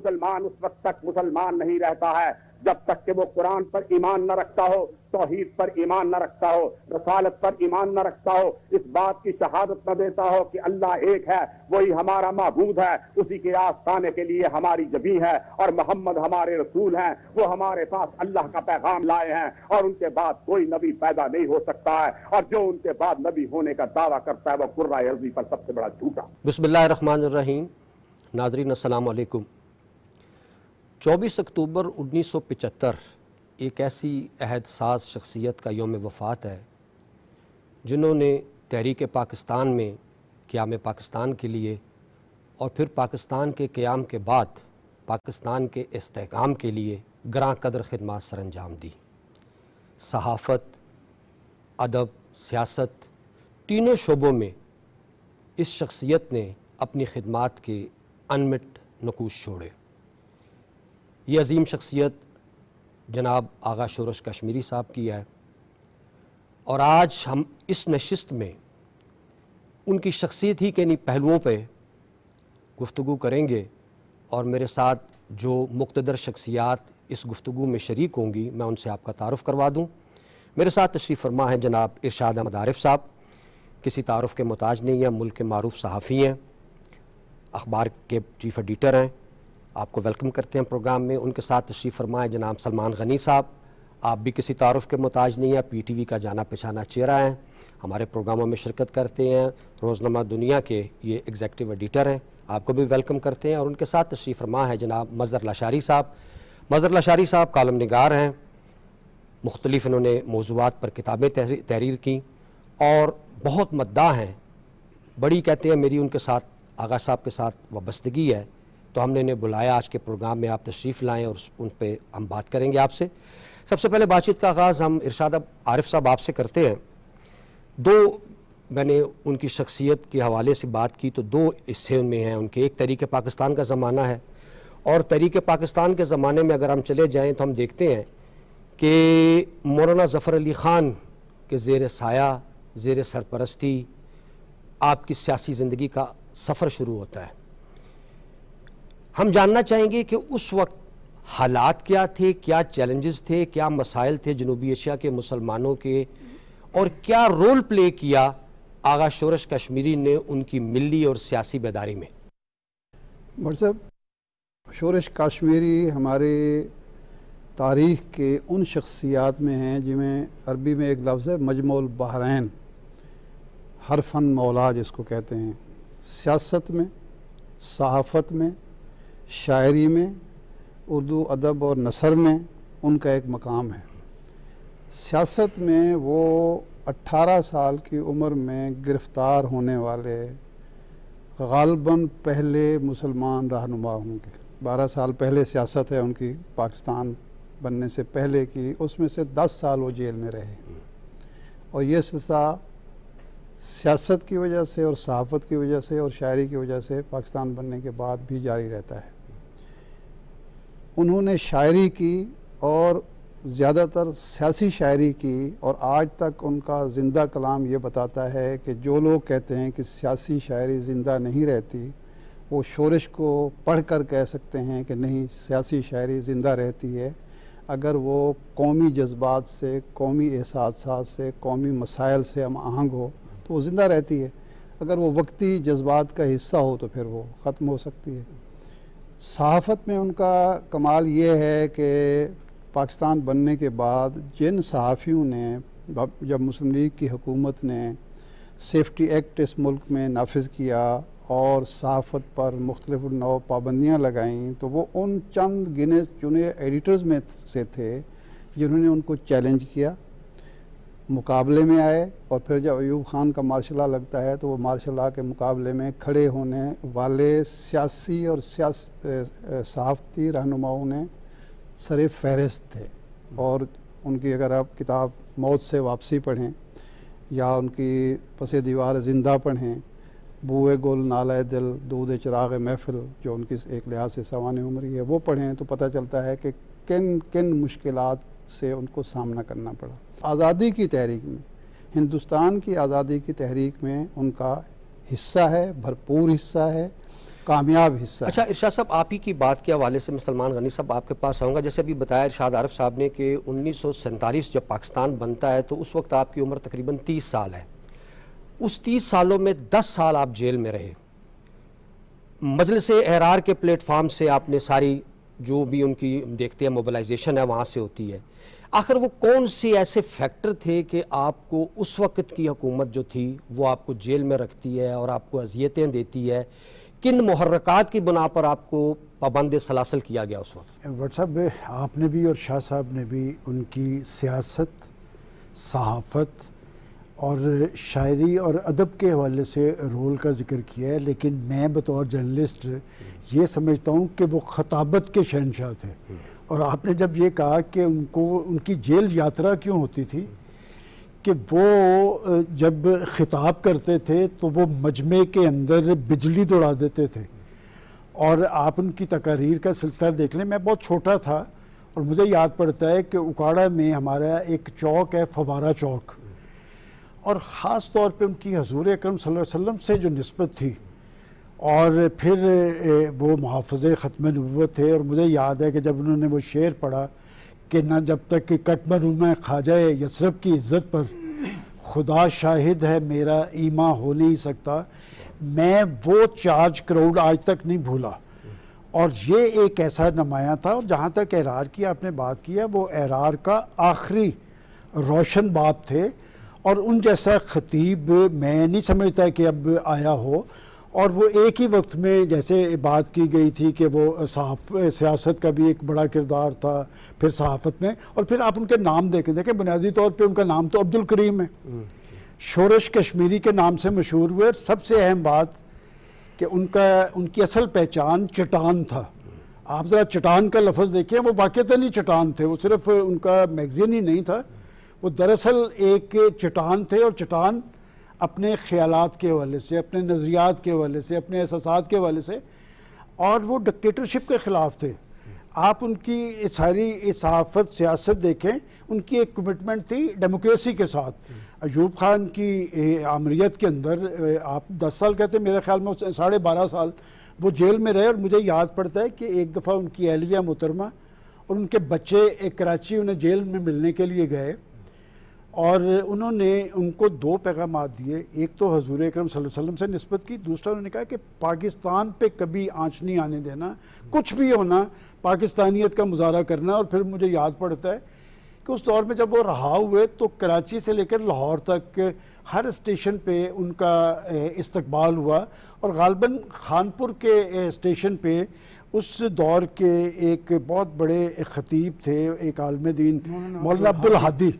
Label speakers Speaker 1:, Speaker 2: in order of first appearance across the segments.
Speaker 1: मुसलमान उस वक्त तक मुसलमान नहीं रहता है जब तक कि वो कुरान पर ईमान न रखता हो, तौहीद पर ईमान न रखता हो, रसालत पर ईमान न रखता हो, इस बात की शहादत न देता हो कि अल्लाह एक है, वही हमारा माबूद है, उसी के आस्थाने के लिए हमारी जबी है और मोहम्मद हमारे रसूल हैं, वो हमारे पास अल्लाह का पैगाम लाए हैं और उनके बाद कोई नबी पैदा नहीं हो सकता है, और जो उनके बाद नबी होने का दावा करता है वो कुर्रा अर्ज़ी पर सबसे बड़ा झूठा।
Speaker 2: बिस्मिल्लाहिर्रहमानिर्रहीम। नाज़रीन अस्सलाम वालेकुम। 24 अक्टूबर 1975 एक ऐसी अहदसाज शख्सियत का यौम वफ़ात है जिन्होंने तहरीक पाकिस्तान में क़याम पाकिस्तान के लिए और फिर पाकिस्तान के क़याम के बाद पाकिस्तान के इस्तेहकाम के लिए ग्रां कदर खिदमत सरअंजाम दी। सहाफ़त, अदब, सियासत, तीनों शोबों में इस शख्सियत ने अपनी खिदमत के अनमिट नकूश छोड़े। ये अजीम शख्सियत जनाब आगा शोरश कश्मीरी साहब की है और आज हम इस नशिस्त में उनकी शख्सियत ही के इन पहलुओं पे गुफ्तगू करेंगे और मेरे साथ जो मुक़्तदर शख्सियात इस गुफ्तगू में शरीक होंगी मैं उनसे आपका तारुफ़ करवा दूँ। मेरे साथ तशरीफ़ फरमा है जनाब इरशाद अहमद आरिफ साहब, किसी तारुफ़ के मोहताज नहीं है, मुल्क के मारूफ सहाफ़ी हैं, अखबार के चीफ़ एडिटर हैं। आपको वेलकम करते हैं प्रोग्राम में। उनके साथ तशरीफ़ फरमा है जनाब सलमान गनी साहब, आप भी किसी तारुफ़ के मोहताज नहीं है, PTV का जाना पहचाना चेहरा है, हमारे प्रोग्रामों में शिरकत करते हैं, रोज़नामा दुनिया के ये एग्जेक्टिव एडिटर हैं, आपको भी वेलकम करते हैं। और उनके साथ तशरीफ़ फरमा है जनाब मज़हर लाशारी साहब। मज़हर लाशारी साहब कालम निगार हैं, मुख्तलिफ़ इन्होंने मौज़ूआत पर किताबें तहरीर की और बहुत मद्दाह हैं, बड़ी कहते हैं मेरी उनके साथ आगा साहब के साथ वाबस्तगी है, तो हमने इन्हें बुलाया आज के प्रोग्राम में, आप तशरीफ़ लाएँ और उन पर हम बात करेंगे आपसे। सबसे पहले बातचीत का आगाज़ हम इरशाद आरिफ साहब आपसे करते हैं। दो मैंने उनकी शख्सियत के हवाले से बात की तो दो हिस्से उनमें हैं उनके, एक तहरीक पाकिस्तान का ज़माना है और तहरीक पाकिस्तान के ज़माने में अगर हम चले जाएँ तो हम देखते हैं कि मौलाना ज़फ़र अली ख़ान के ज़ेर साया, ज़ेर सरपरस्ती आपकी सियासी ज़िंदगी का सफ़र शुरू होता है। हम जानना चाहेंगे कि उस वक्त हालात क्या थे, क्या चैलेंजेस थे, क्या मसाइल थे जनूबी एशिया के मुसलमानों के, और क्या रोल प्ले किया आगा शोरश कश्मीरी ने उनकी मिली और सियासी बेदारी में।
Speaker 3: मतलब शोरश कश्मीरी हमारे तारीख़ के उन शख्सियात में हैं जिनमें अरबी में एक लफ्ज़ है मजमुल बहरैन, हर फ़न मौला जिसको कहते हैं। सियासत में, सहाफ़त में, शायरी में, उर्दू अदब और नसर में उनका एक मकाम है। सियासत में वो 18 साल की उम्र में गिरफ़्तार होने वाले ग़ालिबन पहले मुसलमान रहनुमा होंगे। 12 साल पहले सियासत है उनकी, पाकिस्तान बनने से पहले की, उसमें से 10 साल वो जेल में रहे और ये सिलसिला सियासत की वजह से और सहाफ़त की वजह से और शायरी की वजह से पाकिस्तान बनने के बाद भी जारी रहता है। उन्होंने शायरी की और ज़्यादातर सियासी शायरी की और आज तक उनका ज़िंदा कलाम ये बताता है कि जो लोग कहते हैं कि सियासी शायरी ज़िंदा नहीं रहती, वो शोरश को पढ़ कर कह सकते हैं कि नहीं, सियासी शायरी ज़िंदा रहती है अगर वो कौमी जज्बात से, कौमी एहसासात से, कौमी मसाइल से हम आहंग हो तो वो ज़िंदा रहती है। अगर वो वक्ती जज्बात का हिस्सा हो तो फिर वो ख़त्म हो सकती है। सहाफ़त में उनका कमाल ये है कि पाकिस्तान बनने के बाद जिन सहाफ़ियों ने, जब मुस्लिम लीग की हुकूमत ने सेफ्टी एक्ट इस मुल्क में नाफिज किया और सहाफ़त पर मुख्तलिफ नौ पाबंदियाँ लगाईं, तो वो उन चंद गिने चुने एडिटर्स में से थे जिन्होंने उनको चैलेंज किया, मुकाबले में आए और फिर जब अयूब ख़ान का मार्शल लॉ लगता है तो वो मार्शल लॉ के मुकाबले में खड़े होने वाले सियासी और सहाफ़ती रहनुमाओं ने सर फहरिस्त थे। और उनकी अगर आप किताब मौत से वापसी पढ़ें या उनकी पसे दीवार ज़िंदा पढ़ें, बूए गुल नाला दिल दूध चिराग महफिल जो उनकी एक लिहाज से सवाने उम्री है, वो पढ़ें तो पता चलता है कि किन किन मुश्किलात से उनको सामना करना पड़ा। आज़ादी की तहरीक में, हिंदुस्तान की आज़ादी की तहरीक में उनका हिस्सा है, भरपूर हिस्सा है। कामयाब हिस्सा।
Speaker 2: अच्छा इरशाद साहब, आप ही की बात के हवाले से मैं सलमान गनी साहब आपके पास आऊँगा। जैसे अभी बताया इरशाद आरिफ साहब ने कि 1947 जब पाकिस्तान बनता है तो उस वक्त आपकी उम्र तकरीबन 30 साल है। उस 30 सालों में 10 साल आप जेल में रहे। मजलिस-ए-एहरार के प्लेटफार्म से आपने सारी जो भी उनकी देखते हैं मोबिलाइजेशन है वहाँ से होती है। आखिर वो कौन से ऐसे फैक्टर थे कि आपको उस वक्त की हुकूमत जो थी वो आपको जेल में रखती है और आपको अजियतें देती है? किन मुहर्रकात की बुना पर आपको पाबंद सलासल किया गया उस वक्त?
Speaker 4: भट्ट साहब, आपने भी और शाह साहब ने भी उनकी सियासत, सहाफ़त और शायरी और अदब के हवाले से रोल का जिक्र किया है, लेकिन मैं बतौर जर्नलिस्ट ये समझता हूँ कि वो खताबत के शहनशाह थे। और आपने जब ये कहा कि उनको उनकी जेल यात्रा क्यों होती थी, कि वो जब खिताब करते थे तो वो मजमे के अंदर बिजली दौड़ा देते थे। और आप उनकी तकारीर का सिलसिला देख लें। मैं बहुत छोटा था और मुझे याद पड़ता है कि उकाड़ा में हमारा एक चौक है, फवारा चौक, और ख़ास तौर पे उनकी हजूर अकरम सल्लल्लाहु अलैहि वसल्लम से जो निस्बत थी, और फिर वो मुहाफ़िज़े ख़त्म नबुव्वत थे। और मुझे याद है कि जब उन्होंने वो शेर पढ़ा कि ना जब तक कि कटमरूम ख्वाजा यसरब की इज़्ज़त पर खुदा शाहिद है मेरा ईमा हो नहीं सकता, मैं वो चार्ज क्राउड आज तक नहीं भूला। और ये एक ऐसा नुमाया था। और जहाँ तक एहरार की आपने बात की है, वो एहरार का आखिरी रोशन बाप थे और उन जैसा ख़तीब मैं नहीं समझता कि अब आया हो। और वो एक ही वक्त में जैसे बात की गई थी कि वो सियासत का भी एक बड़ा किरदार था, फिर सहाफ़त में, और फिर आप उनके नाम देखें बुनियादी तौर पे उनका नाम तो अब्दुल करीम है, शोरश कश्मीरी के नाम से मशहूर हुए। सबसे अहम बात कि उनकी असल पहचान चट्टान था। आप ज़रा चट्टान का लफ्ज़ देखिए, वो वाक़ईतन ही चट्टान थे, वो सिर्फ उनका मैगज़ीन ही नहीं था, वो दरअसल एक चट्टान थे। और चट्टान अपने ख़यालात के हवाले से, अपने नज़रियात के हवाले से, अपने एहसासात के हवाले से, और वो डिक्टेटरशिप के ख़िलाफ़ थे। आप उनकी सारी सहाफ़त, सियासत देखें, उनकी एक कमिटमेंट थी डेमोक्रेसी के साथ। अयूब ख़ान की आमरीत के अंदर आप 10 साल कहते हैं, मेरे ख्याल में 12.5 साल वो जेल में रहे। और मुझे याद पड़ता है कि एक दफ़ा उनकी अहलिया मोहतरमा और उनके बच्चे कराची उन्हें जेल में मिलने के लिए गए और उन्होंने उनको 2 पैगामात दिए। एक तो हजूर अकरम सल्लल्लाहु अलैहि वसल्लम से निस्बत की, दूसरा उन्होंने कहा कि पाकिस्तान पे कभी आँच नहीं आने देना, कुछ भी होना पाकिस्तानियत का मुजाहरा करना। और फिर मुझे याद पड़ता है कि उस दौर में जब वो रहा हुए तो कराची से लेकर लाहौर तक हर स्टेशन पे उनका इस्तकबाल हुआ। और गालबन खानपुर के स्टेशन पे उस दौर के एक बहुत बड़े ख़तीब थे, एक आलिम दीन मौलाना अब्दुल हादी,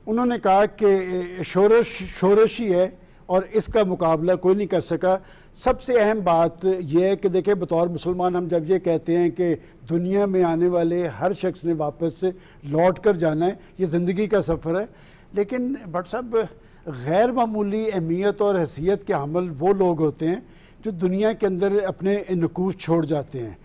Speaker 4: उन्होंने कहा कि शोरश ही है और इसका मुकाबला कोई नहीं कर सका। सबसे अहम बात यह है कि देखिए, बतौर मुसलमान हम जब ये कहते हैं कि दुनिया में आने वाले हर शख्स ने वापस लौट कर जाना है, ये ज़िंदगी का सफ़र है, लेकिन भट्ट साहब गैर मामूली अहमियत और हैसियत के हामिल वो लोग होते हैं जो दुनिया के अंदर अपने नकूश छोड़ जाते हैं।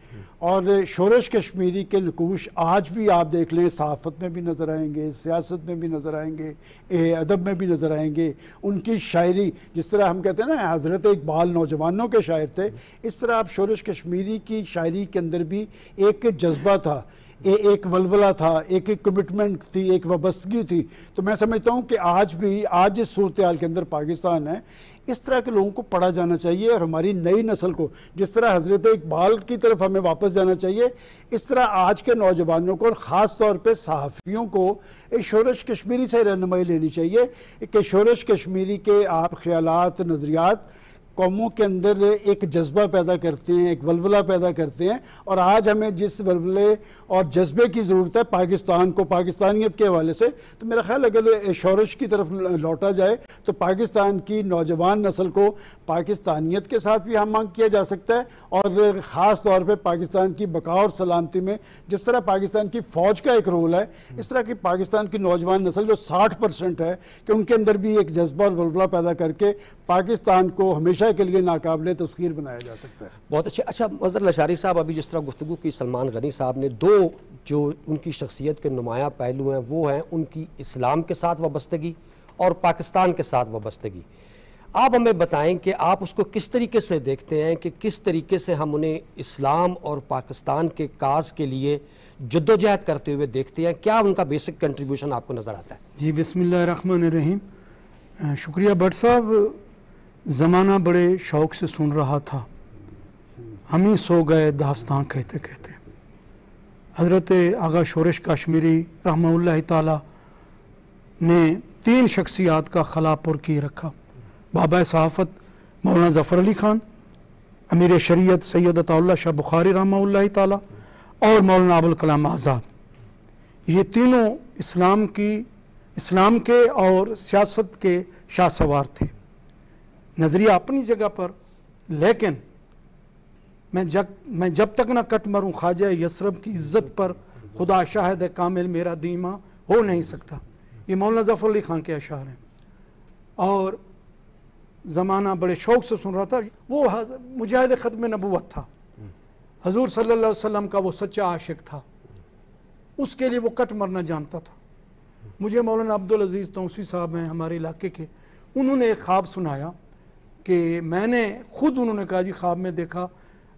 Speaker 4: और शोरश कश्मीरी के नकूश आज भी आप देख लें, सहाफ़त में भी नज़र आएंगे, सियासत में भी नज़र आएंगे, अदब में भी नज़र आएंगे। उनकी शायरी, जिस तरह हम कहते हैं ना हज़रत इकबाल नौजवानों के शायर थे, इस तरह आप शोरश कश्मीरी की शायरी के अंदर भी एक जज्बा था, एक वलवला था, एक कमिटमेंट थी, एक वाबस्तगी थी। तो मैं समझता हूँ कि आज जिस सूरत हाल के अंदर पाकिस्तान है, इस तरह के लोगों को पढ़ा जाना चाहिए और हमारी नई नस्ल को, जिस तरह हज़रत इकबाल की तरफ हमें वापस जाना चाहिए, इस तरह आज के नौजवानों को और ख़ास तौर पे सहाफ़ियों को शोरश कश्मीरी से रहनुमाई लेनी चाहिए कि शोरश कश्मीरी के आप ख़यालात, नज़रियात कौमों के अंदर एक जज्बा पैदा करते हैं, एक वलवला पैदा करते हैं। और आज हमें जिस वलवले और जज्बे की ज़रूरत है पाकिस्तान को, पाकिस्तानियत के हवाले से, तो मेरा ख्याल अगर शोरश की तरफ लौटा जाए तो पाकिस्तान की नौजवान नस्ल को पाकिस्तानियत के साथ भी हम मांग किया जा सकता है। और ख़ास तौर पर पाकिस्तान की बका और सलामती में जिस तरह पाकिस्तान की फ़ौज का एक रोल है, इस तरह की पाकिस्तान की नौजवान नस्ल जो 60% है, कि उनके अंदर भी एक जज्बा और वलवला पैदा करके पाकिस्तान को हमेशा के लिए नाकाबिले तस्खीर बनाया जा सकता है।
Speaker 2: बहुत अच्छे। अच्छा मज़हर लशारी साहब, अभी जिस तरह गुफ्तगू की सलमान गनी साहब ने, 2 जो उनकी शख्सियत के नुमाया पहलू हैं वो हैं उनकी इस्लाम के साथ वाबस्तगी और पाकिस्तान के साथ वाबस्तगी। आप हमें बताएं कि आप उसको किस तरीके से देखते हैं, कि किस तरीके से हम उन्हें इस्लाम और पाकिस्तान के काज के लिए जद्दोजहद करते हुए देखते हैं, क्या उनका बेसिक कंट्रीब्यूशन आपको नज़र आता है?
Speaker 5: जी बिस्मिल्लाहिर्रहमानिर्रहीम। शुक्रिया भट्ट साहब। ज़माना बड़े शौक़ से सुन रहा था, हम ही सो गए दास्तां कहते कहते। हज़रत आगा शोरश काश्मीरी रहमतुल्लाह ताला ने 3 शख्सियात का खलापुर किए रखा। बाबा सहाफ़त मौलाना ज़फ़र अली ख़ान, अमीर शरीयत सैयद अताउल्लाह शाह बुखारी रहमतुल्लाह ताला और मौलाना अबुल कलाम आज़ाद। ये तीनों इस्लाम के और सियासत के शाहसवार थे, नज़रिया अपनी जगह पर। लेकिन मैं जब तक ना कट मरूँ ख्वाजा यसरब की इज़्ज़त पर, खुदा शाहिद है कामिल मेरा दीमा हो नहीं सकता। ये मौलाना ज़फ़र अली ख़ान के अशार हैं। और ज़माना बड़े शौक़ से सुन रहा था। वो मुजाहिद ख़त्म नबूवत था, हजूर सल्लल्लाहु अलैहि वसल्लम का वो सच्चा आशिक था, उसके लिए वो कट मरना जानता था। मुझे मौलाना अब्दुल अजीज़ तौसी साहब हैं हमारे इलाके के, उन्होंने एक ख्वाब सुनाया कि मैंने खुद, उन्होंने कहा जी ख्वाब में देखा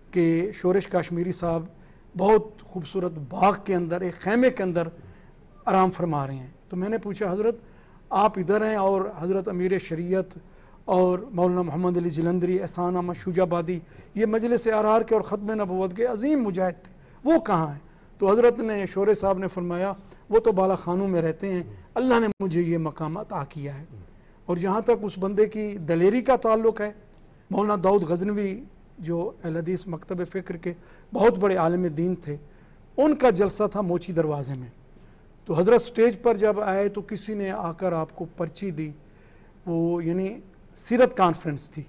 Speaker 5: कि शोरश काश्मीरी साहब बहुत खूबसूरत बाग के अंदर एक खैमे के अंदर आराम फरमा रहे हैं। तो मैंने पूछा हज़रत आप इधर हैं, और हज़रत अमीर शरीयत और मौलाना मोहम्मद अली जलंधरी, एहसान अहमद शुजाबादी, ये मजलिस अरहार के और ख़त्म नबूवत के अजीम मुजाहिद थे, वो कहाँ हैं? तो हज़रत ने, शोरे साहब ने फरमाया वो तो बाला खानों में रहते हैं, अल्लाह ने मुझे ये मकाम अता किया है। और जहाँ तक उस बंदे की दलेरी का ताल्लुक़ है, मौलाना दाऊद गज़नवी जो अहले हदीस मकतब फ़िक्र के बहुत बड़े आलिम दीन थे, उनका जलसा था मोची दरवाज़े में। तो हज़रत स्टेज पर जब आए तो किसी ने आकर आपको पर्ची दी, वो यानी सीरत कॉन्फ्रेंस थी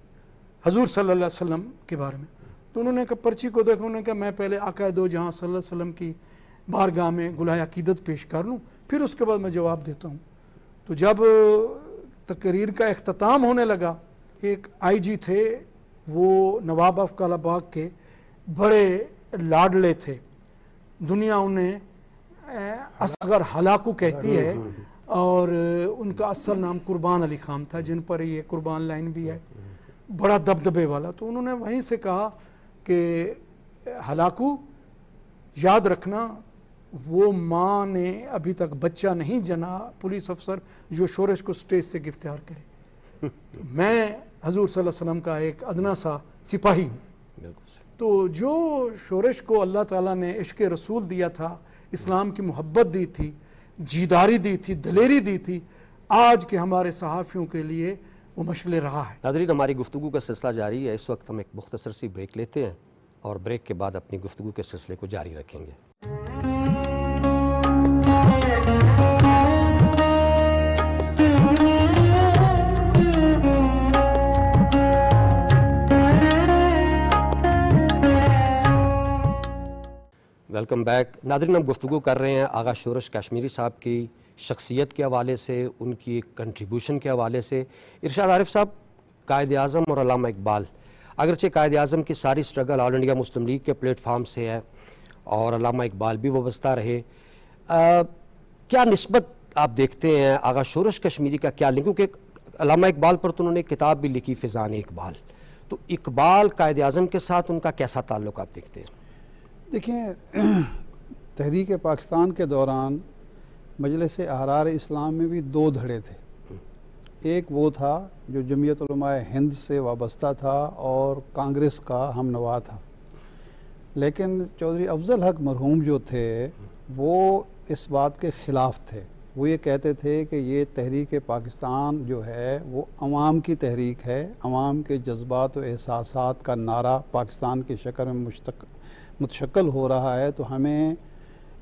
Speaker 5: हजूर सल्लल्लाहु अलैहि वसल्लम के बारे में। तो उन्होंने कहा पर्ची को देखा, उन्होंने कहा मैं पहले आका दो जहाँ सल्लल्लाहु अलैहि वसल्लम की बारगाह में गुलाह अकीदत पेश कर लूँ, फिर उसके बाद मैं जवाब देता हूँ। तो जब तकरीर का अख्ताम होने लगा, एक IG थे, वो नवाब ऑफ कालाबाग के बड़े लाडले थे, दुनिया उन्हें असगर हलाकू कहती है, और उनका असल नाम कुर्बान अली खान था, जिन पर ये कुर्बान लाइन भी है, बड़ा दबदबे वाला। तो उन्होंने वहीं से कहा कि हलाकू याद रखना, वो माँ ने अभी तक बच्चा नहीं जना पुलिस अफसर जो शोरश को स्टेज से गिरफ्तार करे। मैं हजूर सल्लल्लाहु अलैहि वसल्लम का एक अदना सा सिपाही हूँ। तो जो शोरश को अल्लाह ताला ने इश्क रसूल दिया था, इस्लाम की मोहब्बत दी थी, जीदारी दी थी, दलेरी दी थी, आज के हमारे सहाफ़ियों के लिए वो मशले रहा है।
Speaker 2: नाज़रीन, हमारी गुफ्तगू का सिलसिला जारी है। इस वक्त हम एक मुख्तसर सी ब्रेक लेते हैं और ब्रेक के बाद अपनी गुफ्तगू के सिलसिले को जारी रखेंगे। Welcome back. नाज़रीन, हम गुफ्तगू कर रहे हैं आगा शोरश काश्मीरी साहब की शख्सियत के हवाले से, उनकी कंट्रीब्यूशन के हवाले से। इरशाद आरिफ साहब, कायद आज़म और अल्लामा इकबाल, अगरचे कायद आज़म की सारी struggle all India Muslim league के प्लेटफार्म से है और अल्लामा इकबाल भी वाबस्ता रहे, क्या निस्बत आप देखते हैं आगा शोरश कश्मीरी का, क्या लिंक? क्योंकि अल्लामा इकबाल पर तो उन्होंने किताब भी लिखी फ़िज़ान इकबाल, तो इकबाल कायद आज़म के साथ उनका कैसा ताल्लुक़ आप देखते हैं?
Speaker 3: देखिए, तहरीक पाकिस्तान के दौरान मजलिस अहरार इस्लाम में भी 2 धड़े थे। एक वो था जो जमीयत उलमाए हिंद से वाबस्ता था और कांग्रेस का हमनवा था, लेकिन चौधरी अफजल हक मरहूम जो थे वो इस बात के ख़िलाफ़ थे। वो ये कहते थे कि ये तहरीक पाकिस्तान जो है वो अवाम की तहरीक है, अवाम के जज्बात व एहसासात का नारा पाकिस्तान की शक्ल में मुतशक्ल हो रहा है, तो हमें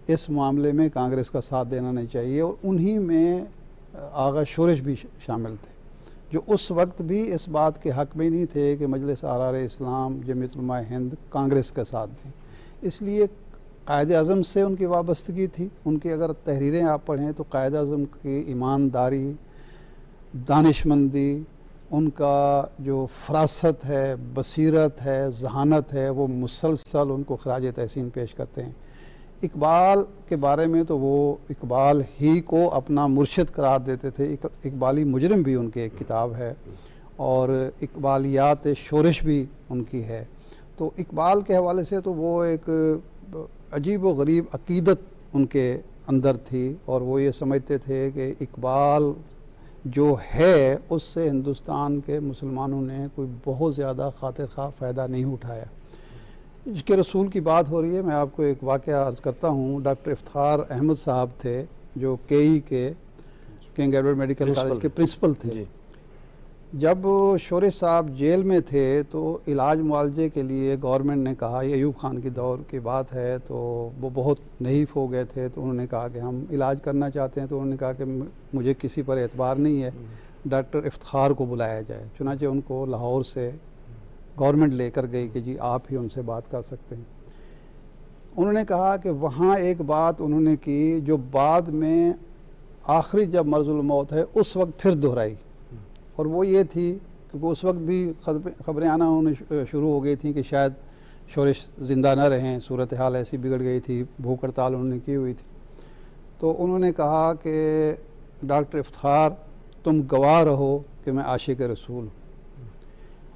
Speaker 3: इस मामले में कांग्रेस का साथ देना नहीं चाहिए। और उन्हीं में आगा शोरश भी शामिल थे, जो उस वक्त भी इस बात के हक़ में नहीं थे कि मजलिस अहरार इस्लाम जमीयत उलमाए हिंद कांग्रेस का साथ दें। इसलिए कायद आज़म से उनकी वाबस्तगी थी। उनकी अगर तहरीरें आप पढ़ें तो कायद आज़म की ईमानदारी, दानिशमंदी, उनका जो फरासत है, बसीरत है, जहानत है, वो मुसलसल उनको खराज तहसीन पेश करते हैं। इकबाल के बारे में तो वो इकबाल ही को अपना मुर्शिद करार देते थे। इकबाली मुजरिम भी उनकी एक किताब है, और इकबालियात शोरश भी उनकी है। तो इकबाल के हवाले से तो वो एक अजीब व गरीब अकीदत उनके अंदर थी और वो ये समझते थे कि इकबाल जो है उससे हिंदुस्तान के मुसलमानों ने कोई बहुत ज़्यादा खातिर खा फ़ायदा नहीं उठाया। इश्क़ रसूल की बात हो रही है, मैं आपको एक वाक़या अर्ज़ करता हूँ। डॉक्टर इफ्तार अहमद साहब थे जो केई के किंग एडवर्ड मेडिकल कॉलेज के प्रिंसिपल थे। जब शोरश साहब जेल में थे तो इलाज मुआलजे के लिए गवर्नमेंट ने कहा, ये अयूब खान की दौर की बात है, तो वो बहुत नहीफ हो गए थे, तो उन्होंने कहा कि हम इलाज करना चाहते हैं। तो उन्होंने कहा कि मुझे किसी पर एतबार नहीं है, डॉक्टर इफ्तार को बुलाया जाए। चुनांचे उनको लाहौर से गवर्नमेंट लेकर गई कि जी आप ही उनसे बात कर सकते हैं। उन्होंने कहा कि वहाँ एक बात उन्होंने की जो बाद में आखिरी जब मर्ज़ुल मौत है उस वक्त फिर दोहराई, और वो ये थी क्योंकि उस वक्त भी खबरें आना होने शुरू हो गई थी कि शायद शोरश ज़िंदा न रहें, सूरत हाल ऐसी बिगड़ गई थी, भूख हड़ताल उन्होंने की हुई थी। तो उन्होंने कहा कि डॉक्टर इफ्तार तुम गवाह रहो कि मैं आशिक रसूल हूँ।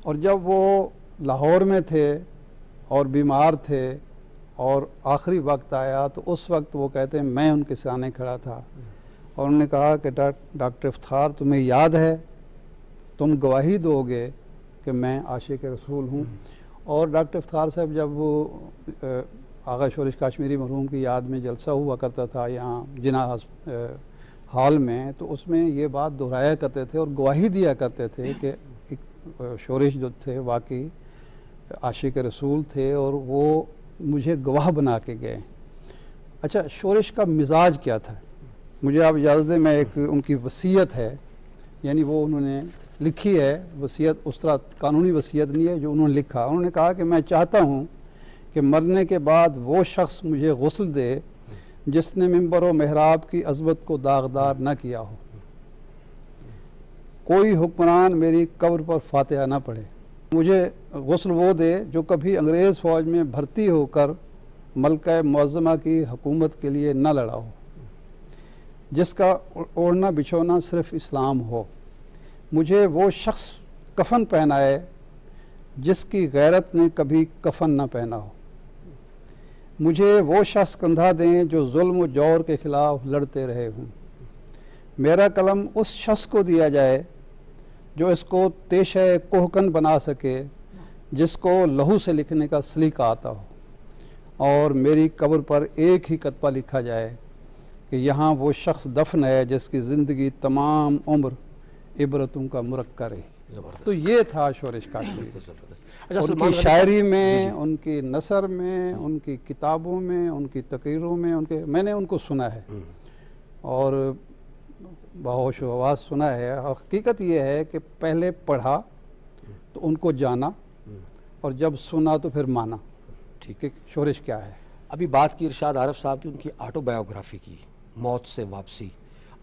Speaker 3: और जब वो लाहौर में थे और बीमार थे और आखिरी वक्त आया तो उस वक्त वो कहते हैं मैं उनके सामने खड़ा था और उन्होंने कहा कि डॉक्टर इफ्तार तुम्हें याद है, तुम गवाही दोगे कि मैं आशिक रसूल हूँ। और डॉक्टर इफ्तार साहब जब वो आगा शोरश काश्मीरी मरहूम की याद में जलसा हुआ करता था यहाँ जिना हॉल में, तो उसमें ये बात दोहराया करते थे और गवाही दिया करते थे कि शोरश जो थे वाकई आशिक रसूल थे और वो मुझे गवाह बना के गए। अच्छा, शोरश का मिजाज क्या था? मुझे आप इजाज़त दें, मैं एक उनकी वसीयत है, यानी वो उन्होंने लिखी है वसीयत, उस तरह कानूनी वसीयत नहीं है जो उन्होंने लिखा। उन्होंने कहा कि मैं चाहता हूँ कि मरने के बाद वो शख्स मुझे गुस्ल दे जिसने मिंबर व महराब की अज़मत को दागदार न किया हो। कोई हुक्मरान मेरी कब्र पर फातिहा न पढ़े। मुझे गुस्ल वो दे जो कभी अंग्रेज़ फ़ौज में भर्ती होकर मलका मुअज़्ज़मा की हुकूमत के लिए न लड़ा हो, जिसका ओढ़ना बिछोना सिर्फ़ इस्लाम हो। मुझे वो शख्स कफन पहनाए जिसकी गैरत ने कभी कफन न पहना हो। मुझे वो शख्स कंधा दें जो जुल्म व जौर के ख़िलाफ़ लड़ते रहे हों। मेरा कलम उस शख्स को दिया जाए जो इसको तेशे कोहकन बना सके, जिसको लहू से लिखने का सलीका आता हो। और मेरी कब्र पर एक ही कतबा लिखा जाए कि यहाँ वो शख्स दफन है जिसकी ज़िंदगी तमाम उम्र इबरतों का मुरक्का रही। तो ये था शोरश काश्मीरी। उनकी शायरी में, उनकी नसर में, उनकी किताबों में, उनकी तकरीरों में, उनके मैंने उनको सुना है और बहोश आवाज़ सुना है। और हकीकत ये है कि पहले पढ़ा तो उनको जाना और जब सुना तो फिर माना। ठीक है, शोरश क्या है।
Speaker 2: अभी बात की इरशाद आरिफ साहब ने उनकी ऑटोबायोग्राफी की, मौत से वापसी,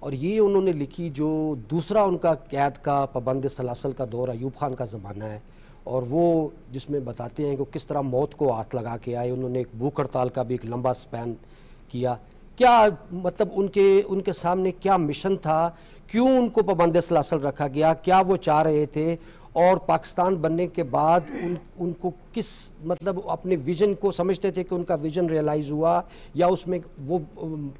Speaker 2: और ये उन्होंने लिखी जो दूसरा उनका कैद का पाबंद सलासल का दौर अयूब खान का ज़माना है, और वो जिसमें बताते हैं कि किस तरह मौत को हाथ लगा के आए। उन्होंने एक भूख हड़ताल का भी एक लंबा स्पैन किया। क्या मतलब उनके सामने क्या मिशन था, क्यों उनको पाबंद सलासल रखा गया, क्या वो चाह रहे थे, और पाकिस्तान बनने के बाद उनको किस मतलब अपने विज़न को समझते थे कि उनका विज़न रियलाइज़ हुआ या उसमें वो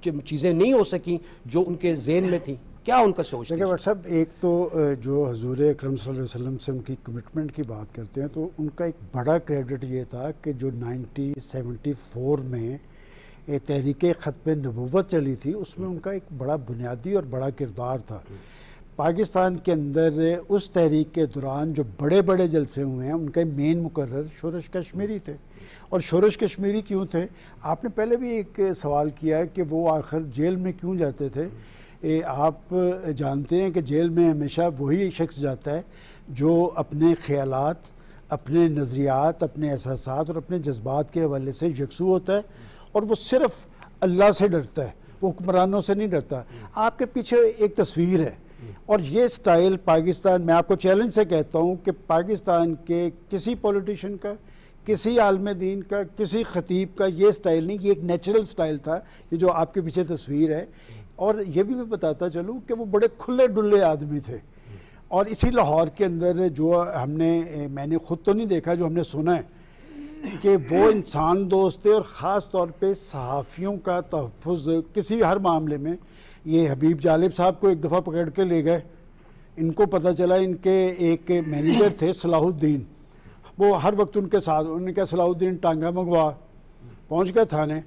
Speaker 2: चीज़ें नहीं हो सकी जो उनके ज़हन में थी? क्या उनका सोच?
Speaker 4: देखिए डॉक्टर साहब, एक तो जो हजूर अकरम सल्लल्लाहु अलैहि वसल्लम से उनकी कमिटमेंट की बात करते हैं तो उनका एक बड़ा क्रेडिट ये था कि जो 1974 में तहरीक ख़त्म नबुव्वत चली थी उसमें उनका एक बड़ा बुनियादी और बड़ा किरदार था। पाकिस्तान के अंदर उस तहरीक के दौरान जो बड़े बड़े जलसे हुए हैं उनका मेन मुकर्रर शोरश कश्मीरी थे। और शोरश कश्मीरी क्यों थे? आपने पहले भी एक सवाल किया है कि वो आखिर जेल में क्यों जाते थे। आप जानते हैं कि जेल में हमेशा वही शख्स जाता है जो अपने ख़यालात, अपने नज़रियात, अपने एहसासात और अपने जज्बात के हवाले से यकसू होता है और वो सिर्फ़ अल्लाह से डरता है, वो हुक्मरानों से नहीं डरता। आपके पीछे एक तस्वीर है और ये स्टाइल पाकिस्तान, मैं आपको चैलेंज से कहता हूँ कि पाकिस्तान के किसी पॉलिटिशियन का, किसी आलम दीन का, किसी ख़तीब का ये स्टाइल नहीं, ये एक नेचुरल स्टाइल था, ये जो आपके पीछे तस्वीर है। और ये भी मैं बताता चलूँ कि वो बड़े खुले डुल्ले आदमी थे और इसी लाहौर के अंदर जो मैंने ख़ुद तो नहीं देखा, जो हमने सुना है कि वो इंसान दोस्त थे और ख़ास तौर पे सहाफ़ियों का तहफ़्फ़ुज़ किसी भी हर मामले में। ये हबीब जालिब साहब को एक दफ़ा पकड़ के ले गए, इनको पता चला इनके एक मैनेजर थे सलाहुद्दीन, वो हर वक्त उनके साथ, उन्होंने कहा सलाहुद्दीन टांगा मंगवा, पहुंच गए थाने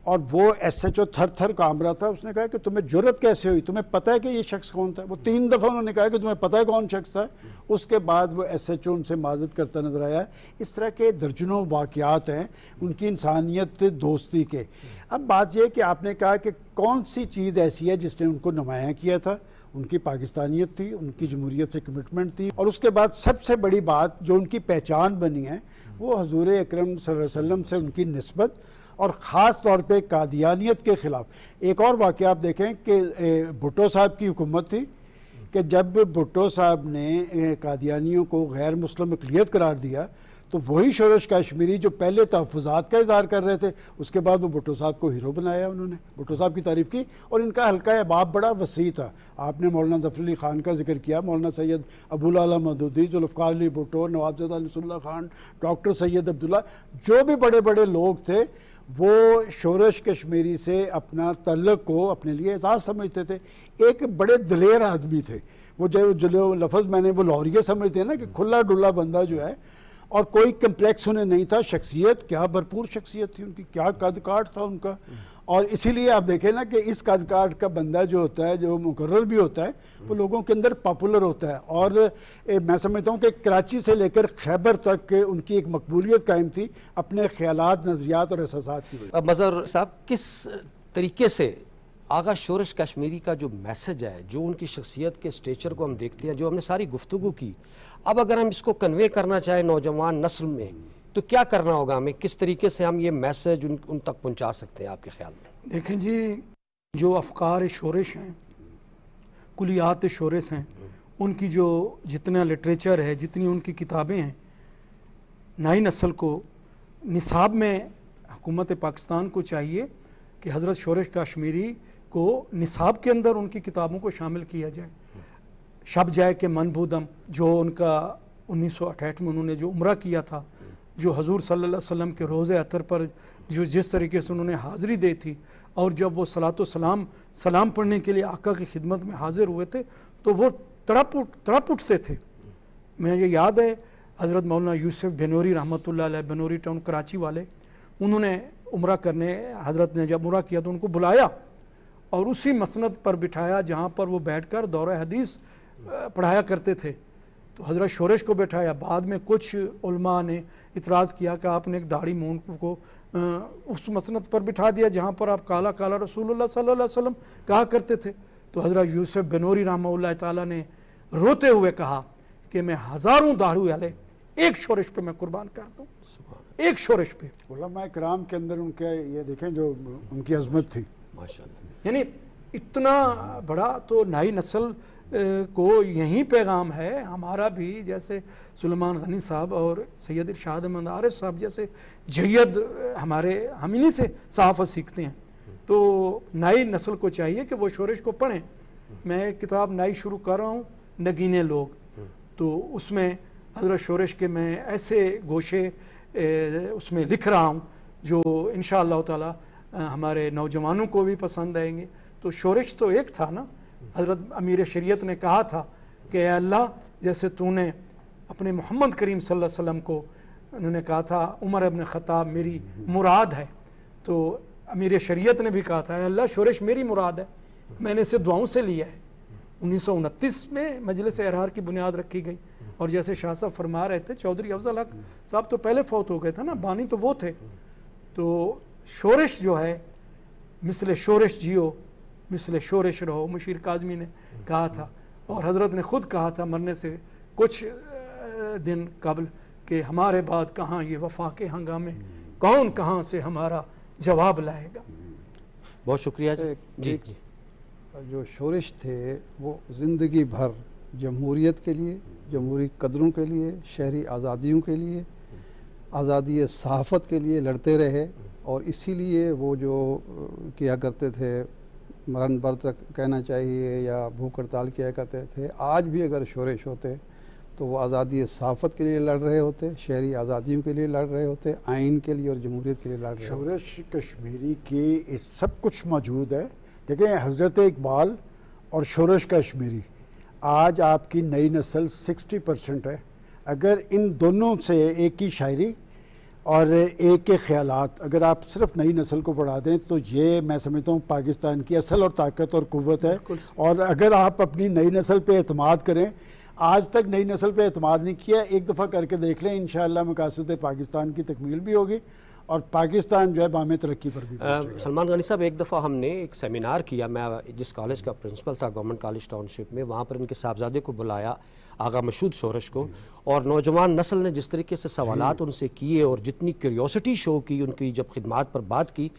Speaker 4: और वो SHO थर थर कांप रहा था। उसने कहा कि तुम्हें जुर्रत कैसे हुई, तुम्हें पता है कि ये शख्स कौन था? वो 3 दफ़ा उन्होंने कहा कि तुम्हें पता है कौन शख्स था। उसके बाद वो SHO उनसे माजत करता नज़र आया। इस तरह के दर्जनों वाक़यात हैं उनकी इंसानियत दोस्ती के। अब बात यह कि आपने कहा कि कौन सी चीज़ ऐसी है जिसने उनको नुमायाँ किया था? उनकी पाकिस्तानियत थी, उनकी जमहूरियत से कमिटमेंट थी, और उसके बाद सबसे बड़ी बात जो उनकी पहचान बनी है वो हजूर अकरम सल्लल्लाहु अलैहि वसल्लम से उनकी निस्बत और ख़ास तौर पे कादियानियत के ख़िलाफ़। एक और वाक़या आप देखें कि भुट्टो साहब की हुकूमत थी कि जब भुट्टो साहब ने कादियानियों को गैर मुस्लिम अक़लियत करार दिया तो वही शोरश कश्मीरी जो पहले तहफ़्फ़ुज़ात का इज़हार कर रहे थे, उसके बाद वो भुट्टो साहब को हीरो बनाया, उन्होंने भुट्टो साहब की तारीफ़ की और इनका हल्का अहबाब बड़ा वसी था। आपने मौलाना ज़फ़र अली ख़ान का जिक्र किया, मौलाना सैयद अबुल आला मदूदी, जुल्फ़िकार अली भुट्टो, नवाबज़ादा नसरुल्लाह ख़ान, डॉक्टर सैयद अब्दुल्ला, जो भी बड़े बड़े लोग थे वो शोरश कश्मीरी से अपना तल्लुक़ को अपने लिए एजाज़ समझते थे। एक बड़े दिलेर आदमी थे वो, जो लफ्ज़ मैंने वो लाहौरिया समझते हैं ना कि खुला डुल्ला बंदा जो है, और कोई कम्प्लेक्स उन्हें नहीं था। शख्सियत क्या भरपूर शख्सियत थी उनकी, क्या कद काठ था उनका। और इसीलिए आप देखें ना कि इस कद काठ का बंदा जो होता है, जो मुकर्रर भी होता है, वो लोगों के अंदर पॉपुलर होता है। और मैं समझता हूँ कि कराची से लेकर खैबर तक उनकी एक मकबूलियत कायम थी अपने ख्यालात, नज़रियात और एहसासात की वजह।
Speaker 2: अब मज़हर साहब, किस तरीके से आगा शोरश कश्मीरी का जो मैसेज है, जो उनकी शख्सियत के स्टेचर को हम देखते हैं, जो हमने सारी गुफ्तगू की, अब अगर हम इसको कन्वे करना चाहें नौजवान नस्ल में तो क्या करना होगा हमें? किस तरीके से हम ये मैसेज उन तक पहुंचा सकते हैं आपके ख्याल में?
Speaker 5: देखें जी, जो अफ़कार शोरश हैं, कुलियात शोरश हैं, उनकी जो जितना लिटरेचर है, जितनी उनकी किताबें हैं, नई नस्ल को निसाब में हुकूमत पाकिस्तान को चाहिए कि हज़रत शोरश कश्मीरी को निसाब के अंदर उनकी किताबों को शामिल किया जाए। शब जाए के मनबूदम, जो उनका 1968 में उन्होंने जो उम्रा किया था, जो हजूर सल्लल्लाहु अलैहि वसल्लम के रोज़े अतर पर जो जिस तरीके से उन्होंने हाज़िरी दी थी, और जब वो सलाम पढ़ने के लिए आका की खिदमत में हाजिर हुए थे तो वो तड़प उठते थे। मैं ये याद है हज़रत मौलाना यूसुफ बेनूरी रहमतुल्लाह अलैह, बेनूरी टाउन कराची वाले, उन्होंने उम्रा करने, हज़रत ने जब उम्रा किया तो उनको बुलाया और उसी मसनद पर बिठाया जहाँ पर वो बैठकर दौरा हदीस पढ़ाया करते थे। तो हज़रत शोरश को बैठाया। बाद में कुछ उलमा ने इतराज़ किया कि आपने एक दाढ़ी मूंड को उस मसनद पर बिठा दिया जहाँ पर आप काला काला रसूलुल्लाह सल्लल्लाहु अलैहि वसल्लम कहा करते थे। तो हज़रत यूसुफ बेनूरी रहमतुल्लाह ताला ने रोते हुए कहा कि मैं हज़ारों दाढ़ी वाले एक शोरश पे मैं कुर्बान कर दूँ, एक शोरश पे।
Speaker 4: उलमा कराम के अंदर उनके ये देखें जो उनकी अज़मत थी
Speaker 5: माशाअल्लाह, यानी इतना बड़ा। तो नई नस्ल को यही पैगाम है हमारा भी, जैसे सुलेमान गनी साहब और सैयद इरशाद अहमद आरिफ साहब जैसे जय्यद हमारे, हम इन्हीं से सहाफ़त सीखते हैं। तो नई नस्ल को चाहिए कि वो शोरश को पढ़ें। मैं एक किताब नई शुरू कर रहा हूँ, नगीने लोग, तो उसमें हज़रत शोरश के मैं ऐसे गोशे उसमें लिख रहा हूँ जो इंशाअल्लाह ताला हमारे नौजवानों को भी पसंद आएंगे। तो शोरश तो एक था ना, हज़रत अमीर शरीयत ने कहा था कि अल्लाह, जैसे तूने अपने मोहम्मद करीम सल्लल्लाहु अलैहि वसल्लम को, उन्होंने कहा था उमर इब्न ख़त्ताब मेरी मुराद है, तो अमीर शरीयत ने भी कहा था अल्लाह शोरश मेरी मुराद है, मैंने इसे दुआओं से लिया है। 1929 में मजलिस एहरार की बुनियाद रखी गई। और जैसे शाह साहब फरमा रहे थे, चौधरी अफजल हक साहब तो पहले फौत हो गए थे ना, बानी तो वो थे। तो शोरश जो है, मिसले शोरश जियो मिसले शोरश रहो, मुशीर काज़मी ने कहा था। और हज़रत ने ख़ुद कहा था मरने से कुछ दिन कबल कि हमारे बाद कहाँ ये वफा के हंगामे, कौन कहाँ से हमारा जवाब लाएगा।
Speaker 2: बहुत शुक्रिया जी।
Speaker 3: जो शोरश थे वो ज़िंदगी भर जमहूरियत के लिए, जमहूरी कदरों के लिए, शहरी आज़ादियों के लिए, आज़ादी सहाफ़त के लिए लड़ते रहे। और इसीलिए वो जो किया करते थे मरण व्रत कहना चाहिए या भूख हड़ताल किया करते थे, आज भी अगर शोरश होते तो वो आज़ादी सहाफ़त के लिए लड़ रहे होते, शहरी आज़ादियों के लिए लड़ रहे होते, आइन के लिए और जमहूरियत के लिए लड़ रहे होते।
Speaker 4: शोरश कश्मीरी की इस सब कुछ मौजूद है। देखें, हज़रत इकबाल और शोरश कश्मीरी, आज आपकी नई नस्ल 60% है। अगर इन दोनों से एक की शायरी और एक के ख़यालात अगर आप सिर्फ नई नस्ल को पढ़ा दें तो ये मैं समझता हूँ पाकिस्तान की असल और ताकत और क़ुव्वत है। और अगर आप अपनी नई नस्ल पे एतमाद करें, आज तक नई नस्ल पे एतमाद नहीं किया, एक दफ़ा करके देख लें, इंशाअल्लाह मकासद पाकिस्तान की तकमील भी होगी और पाकिस्तान जो है बामे तरक्की पर भी पहुंचेगा।
Speaker 2: सलमान गनी साहब, एक दफ़ा हमने एक सेमिनार किया, मैं जिस कॉलेज का प्रिंसिपल था गवर्नमेंट कॉलेज टाउनशिप में, वहाँ पर इनके साहबजादे को बुलाया, आगा मशहूद शोरश को, और नौजवान नस्ल ने जिस तरीके से सवालात उनसे किए और जितनी क्यूरियोसिटी शो की, उनकी जब खिदमात पर बात की,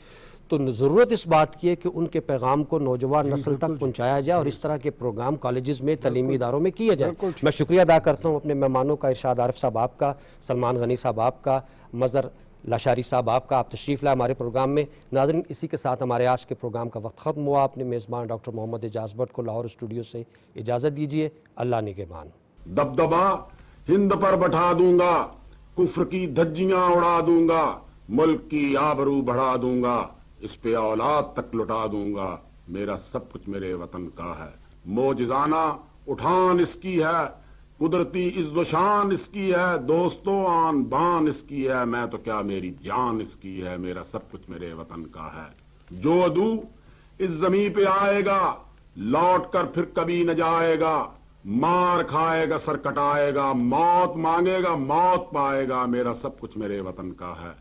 Speaker 2: तो ज़रूरत इस बात की है कि उनके पैगाम को नौजवान नस्ल तक पहुँचाया जाए और इस तरह के प्रोग्राम कॉलेजेस में, तलीमी इदारों में किए जाए। मैं शुक्रिया अदा करता हूँ अपने मेहमानों का, इरशाद आरिफ साहब आपका, सलमान गनी साहब आपका, मज़र लाशारी साहब आपका, आप तशरीफ़ लाए हमारे प्रोग्राम में। नाज़रीन, इसी के साथ हमारे आज के प्रोग्राम का वक्त ख़त्म हुआ। अपने मेज़बान डॉक्टर मोहम्मद एजाज़ भट्ट को लाहौर स्टूडियो से इजाज़त दीजिए। अल्लाह निगहबान।
Speaker 1: दबदबा हिंद पर बैठा दूंगा, कुफ्र की धज्जियां उड़ा दूंगा, मुल्क की आबरू बढ़ा दूंगा, इस पे औलाद तक लुटा दूंगा, मेरा सब कुछ मेरे वतन का है। मोजिजाना उठान इसकी है, कुदरती इज़्ज़ो-शान इसकी है, दोस्तों आन बान इसकी है, मैं तो क्या मेरी जान इसकी है, मेरा सब कुछ मेरे वतन का है। जो अदू इस ज़मीं पे आएगा, लौट कर फिर कभी न जाएगा, मार खाएगा, सर कटाएगा, मौत मांगेगा, मौत पाएगा, मेरा सब कुछ मेरे वतन का है।